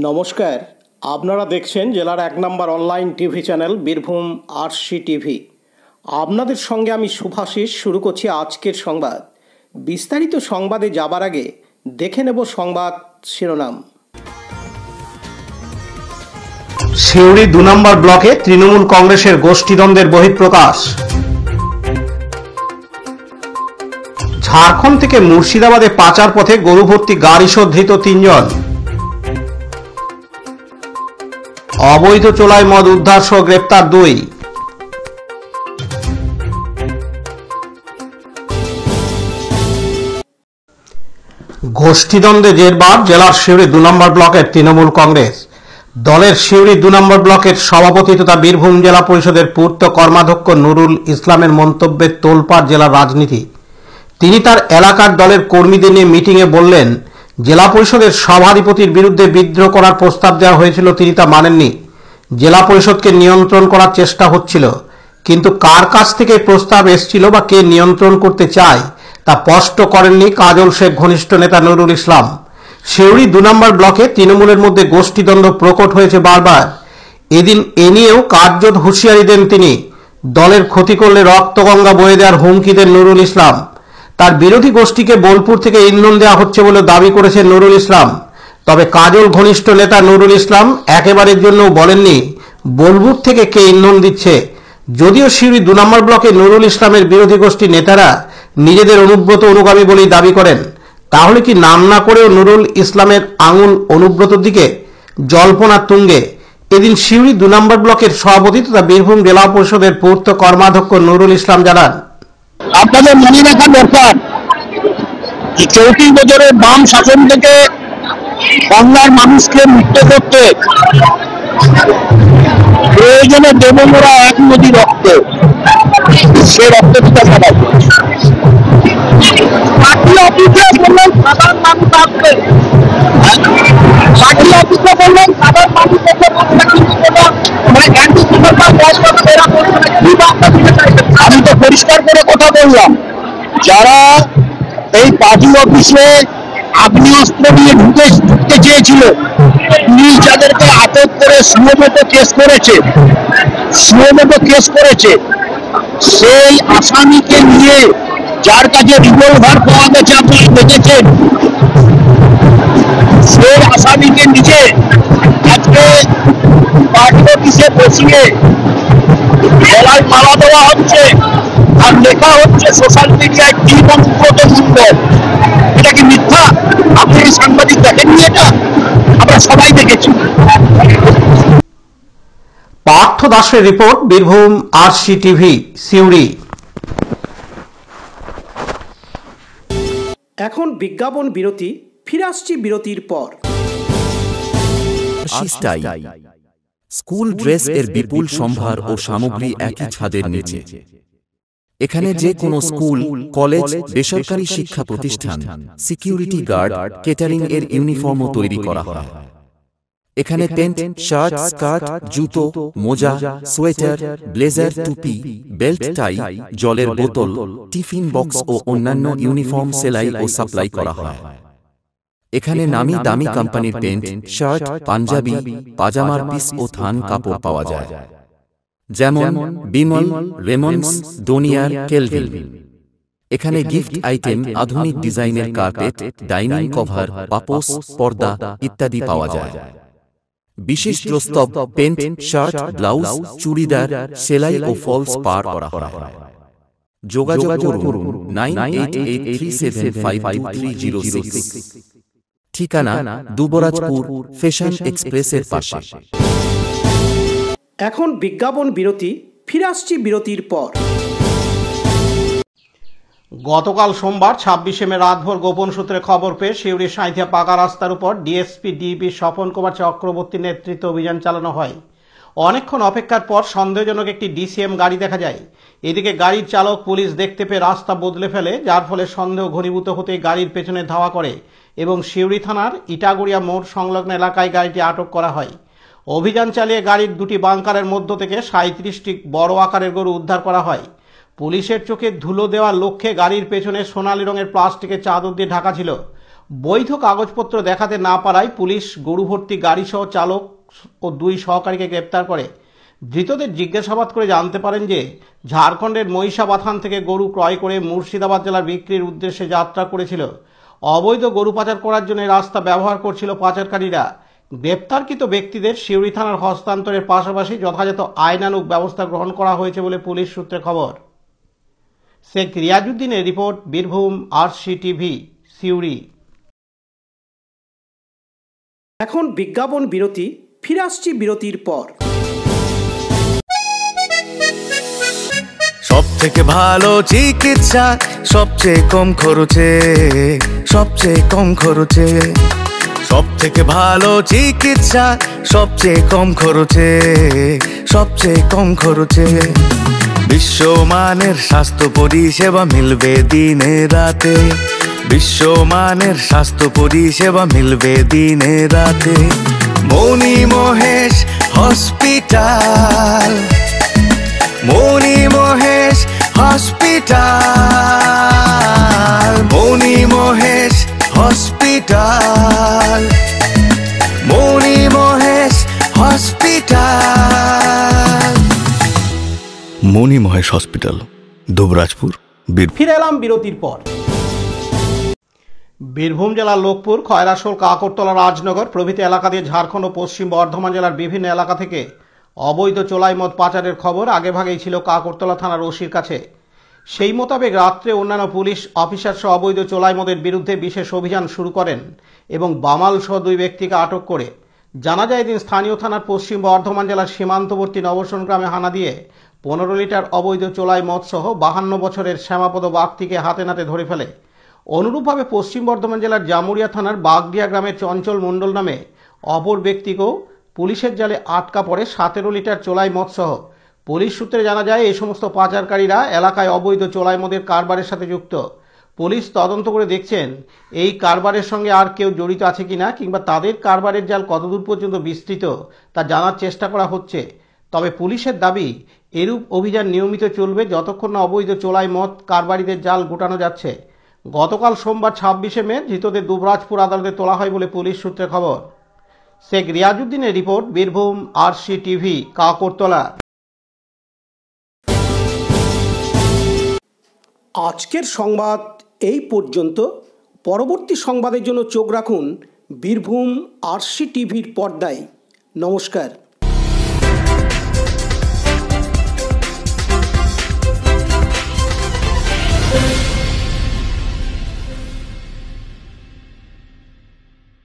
নমস্কার, আপনারা দেখছেন জেলার 1 number online TV channel Birbhum RC TV. আপনাদের সঙ্গে আমি শুভাশিস। শুরু করছি আজকের সংবাদ। বিস্তারিত সংবাদে যাবার আগে দেখে নেব সংবাদ শিরোনাম। সিউড়ি 2 নম্বর ব্লকে তৃণমূল কংগ্রেসের গোষ্ঠীদ্বন্দ্বের বহিঃপ্রকাশ। ঝাড়খণ্ড থেকে মুর্শিদাবাদে পাচার পথে গরু ভর্তি গাড়ি সহ ধৃত 3 জন। অবৈধ চোলাই মদ উদ্ধার সহ গ্রেপ্তার 2। গোষ্ঠীদ্বন্দ্বে জেরবার জেলার সিউড়ি 2 নম্বর ব্লকের তৃণমূল কংগ্রেস দলের সিউড়ি 2 নম্বর ব্লকের সভাপতি তথা বীরভূম জেলা পরিষদের পূর্ত কর্মাধ্যক্ষ নুরুল ইসলামের মন্তব্যে তোলপাড় জেলার রাজনীতি। তিনি তার এলাকার দলের কর্মীদের নিয়ে মিটিংয়ে বললেন, জেলা পরিষদের সভাধিপতির বিরুদ্ধে বিদ্রোহ করার প্রস্তাব দেওয়া হয়েছিল, তিনি তা মানেননি। জেলা পরিষদকে নিয়ন্ত্রণ করার চেষ্টা হচ্ছিল, কিন্তু কার কাছ থেকে প্রস্তাব এসেছিল বা কে নিয়ন্ত্রণ করতে চায় তা স্পষ্ট করেননি কাজল শেখ ঘনিষ্ঠ নেতা নুরুল ইসলাম। সিউড়ি 2 নম্বর ব্লকে তৃণমূলের মধ্যে গোষ্ঠীদ্বন্দ্ব প্রকট হয়েছে বারবার। এদিন এ নিয়েও কার্যত হুঁশিয়ারি দেন তিনি। দলের ক্ষতি করলে রক্তগঙ্গা বয়ে দেওয়ার হুমকি দেন নুরুল ইসলাম। তার বিরোধী গোষ্ঠীকে বোলপুর থেকে ইন্ধন দেওয়া হচ্ছে বলে দাবি করেছেন নুরুল ইসলাম। তবে কাজল ঘনিষ্ঠ নেতা নুরুল ইসলাম একেবারের জন্য বলেননি বোলপুর থেকে কে ইন্ধন দিচ্ছে। যদিও সিউড়ি 2 নম্বর ব্লকে নুরুল ইসলামের বিরোধী গোষ্ঠী নেতারা নিজেদের অনুব্রত অনুগামী বলেই দাবি করেন, তাহলে কি নাম না করেও নুরুল ইসলামের আঙুল অনুব্রতর দিকে? জল্পনা তুঙ্গে। এদিন সিউড়ি 2 নম্বর ব্লকের সভাপতি তথা বীরভূম জেলা পরিষদের পূর্ত কর্মাধ্যক্ষ নুরুল ইসলাম জানান, আপনাদের মনে রাখা দরকার, 34 বছরের বাম শাসন থেকে বাংলার মানুষকে মুক্ত করতে প্রয়োজনে দেব মোরা 1 নদী রক্ত। সে রক্ত দিতে সবাই পার্টি অফিসে বললেন সাধারণ মানুষ আসবে, পার্টি অফিসে বললেন সাধারণ মানুষ এসে আমি তো পরিষ্কার করে কথা বললাম, যারা এই পার্টি অফিসে আগ্নেয়াস্ত্র নিয়ে ঢুকতে চেয়েছিল, পুলিশ যাদেরকে আটক করে সুমোটো কেস করেছে, সেই আসামিকে নিয়ে যার কাছে রিভলভার পাওয়া গেছে আপনারা দেখেছেন, সেই আসামিকে নিয়ে আজকে পার্টি অফিসে বসিয়ে গলায় মালা দেওয়া হচ্ছে আর লেখা হচ্ছে সোশ্যাল মিডিয়ায় টিম অনুব্রত মণ্ডল। এটা কি মিথ্যা? আপনি সাংবাদিক দেখেননি? এটা আমরা সবাই দেখেছি। পার্থ দাসের report, Birbhum RC TV, Suri. এখন বিজ্ঞাপন বিরতি, ফিরে আসছি বিরতির পর। স্কুল ড্রেস এর বিপুল সম্ভার ও সামগ্রী একই ছাদের নিচে। এখানে যে কোনো স্কুল, কলেজ, বেসরকারি শিক্ষা প্রতিষ্ঠান, সিকিউরিটি গার্ড, কেটারিং এর ইউনিফর্মও তৈরি করা হয়। এখানে প্যান্ট, শার্ট, স্কার্ট, জুতো, মোজা, সোয়েটার, ব্লেজার, টুপি, বেল্ট, টাই, জলের বোতল, টিফিন বক্স ও অন্যান্য ইউনিফর্ম সেলাই ও সাপ্লাই করা হয়। এখানে নামি দামি কোম্পানির প্যান্ট, শার্ট, পাঞ্জাবি, পাজামার পিস ও থান কাপড় পাওয়া যায়, যেমন বিমল, রেমন্ডস, ডোনিয়ার, কেলভিন। এখানে গিফট আইটেম, আধুনিক ডিজাইনের কার্পেট, ডাইনিং কভার, পাপোশ, পর্দা ইত্যাদি পাওয়া যায়। বিশেষ প্রস্তাব, প্যান্ট, শার্ট, ব্লাউজ, চুড়িদার, সেলাই ও ফলস পার করা হয়। যোগাযোগ করুন 9883752306। ঠিকানা দুবরাজপুর, ফ্যাশন এক্সপ্রেসের পাশে। এখন বিজ্ঞাপন বিরতি, ফিরে আসছি বিরতির পর। গতকাল সোমবার 26 মে রাতভর গোপন সূত্রে খবর পেয়ে সিউড়ি সাঁইথিয়া পাকা রাস্তার উপর ডিএসপি ডিবি স্বপন কুমার চক্রবর্তীর নেতৃত্বে অভিযান চালানো হয়। অনেকক্ষণ অপেক্ষার পর সন্দেহজনক একটি ডিসিএম গাড়ি দেখা যায়। এদিকে গাড়ির চালক পুলিশ দেখতে পেয়ে রাস্তা বদলে ফেলে, যার ফলে সন্দেহ ঘনীভূত হতে গাড়ির পেছনে ধাওয়া করে এবং সিউড়ি থানার ইটাগুড়িয়া মোড় সংলগ্ন এলাকায় গাড়িটি আটক করা হয়। অভিযান চালিয়ে গাড়ির 2টি বাংকারের মধ্য থেকে 37টি বড় আকারের গরু উদ্ধার করা হয়। পুলিশের চোখে ধুলো দেওয়ার লক্ষ্যে গাড়ির পেছনে সোনালী রঙের প্লাস্টিকের চাদর দিয়ে ঢাকা ছিল। বৈধ কাগজপত্র দেখাতে না পারায় পুলিশ গরু ভর্তি গাড়িসহ চালক ও 2 সহকারীকে গ্রেপ্তার করে। ধৃতদের জিজ্ঞাসাবাদ করে জানতে পারেন যে ঝাড়খণ্ডের মহিষাবাথান থেকে গরু ক্রয় করে মুর্শিদাবাদ জেলার বিক্রির উদ্দেশ্যে যাত্রা করেছিল। অবৈধ গরু পাচার করার জন্য রাস্তা ব্যবহার করছিল পাচারকারীরা। গ্রেপ্তারকৃত ব্যক্তিদের সিউড়ি থানার হস্তান্তরের পাশাপাশি যথাযথ আইনানুগ ব্যবস্থা গ্রহণ করা হয়েছে বলে পুলিশ সূত্রে খবর। শেখ রিয়াজউদ্দিনের report, Birbhum RC TV, Suri. এখন বিজ্ঞাপন বিরতি, ফিরে আসছি বিরতির পর। সব থেকে ভালো চিকিৎসা সবচেয়ে কম খরচে, সবচেয়ে কম খরচে। সব থেকে ভালো চিকিৎসা সবচেয়ে কম খরচে, সবচেয়ে কম খরচে। বিশ্বমানের স্বাস্থ্য পরিষেবা মিলবে দিনে রাতে, বিশ্বমানের স্বাস্থ্য পরিষেবা মিলবে দিনে রাতে। মণি মহেশ হসপিটাল, মণি মহেশ হসপিটাল, মণি মহেশ হসপিটাল, মণি মহেশ হসপিটাল। মণি মহেশ হসপিটাল, দুবরাজপুর, বীরভূম। ফিরে এলাম বিরতির পর। বীরভূম জেলার লোকপুর, খয়রাশোল, কাকরতলা, রাজনগর প্রভৃতি এলাকা দিয়ে ঝাড়খণ্ড ও পশ্চিম বর্ধমান জেলার বিভিন্ন এলাকা থেকে অবৈধ চোলাই মদ পাচারের খবর আগেভাগেই ছিল কাকরতলা থানার ওসির কাছে। সেই মোতাবেক রাত্রে অন্যান্য পুলিশ অফিসার সহ অবৈধ চোলাই মদের বিরুদ্ধে বিশেষ অভিযান শুরু করেন এবং বামাল সহ 2 ব্যক্তিকে আটক করে। জানা যায় এদিন স্থানীয় থানার পশ্চিম বর্ধমান জেলার সীমান্তবর্তী নবসন গ্রামে হানা দিয়ে 15 লিটার অবৈধ চোলাই মদ সহ 52 বছরের শ্যামাপদ বাগতিকে হাতে নাতে ধরে ফেলে। অনুরূপভাবে পশ্চিম বর্ধমান জেলার জামুরিয়া থানার বাগডিয়া গ্রামের চঞ্চল মণ্ডল নামে অপর ব্যক্তিকেও পুলিশের জালে আটকা পড়ে 17 লিটার চোলাই মদ সহ। পুলিশ সূত্রে জানা যায় এই সমস্ত পাচারকারীরা এলাকায় অবৈধ চোলাই মদের কারবারের সাথে যুক্ত। পুলিশ তদন্ত করে দেখছেন এই কারবারের সঙ্গে আর কেউ জড়িত আছে কিনা, কিংবা তাদের কারবারের জাল কতদূর পর্যন্ত বিস্তৃত তা জানার চেষ্টা করা হচ্ছে। তবে পুলিশের দাবি এরূপ অভিযান নিয়মিত চলবে যতক্ষণ না অবৈধ চোলাই মদ কারবারিদের জাল গোটানো যাচ্ছে। গতকাল সোমবার 26শে মে ধৃতদের দুবরাজপুর আদালতে তোলা হয় বলে পুলিশ সূত্রে খবর। শেখ রিয়াজউদ্দিনের report, Birbhum RC TV, Kakartala. আজকের সংবাদ এই পর্যন্ত। পরবর্তী সংবাদের জন্য চোখ রাখুন বীরভূম আরসি টিভির পর্দায়। নমস্কার।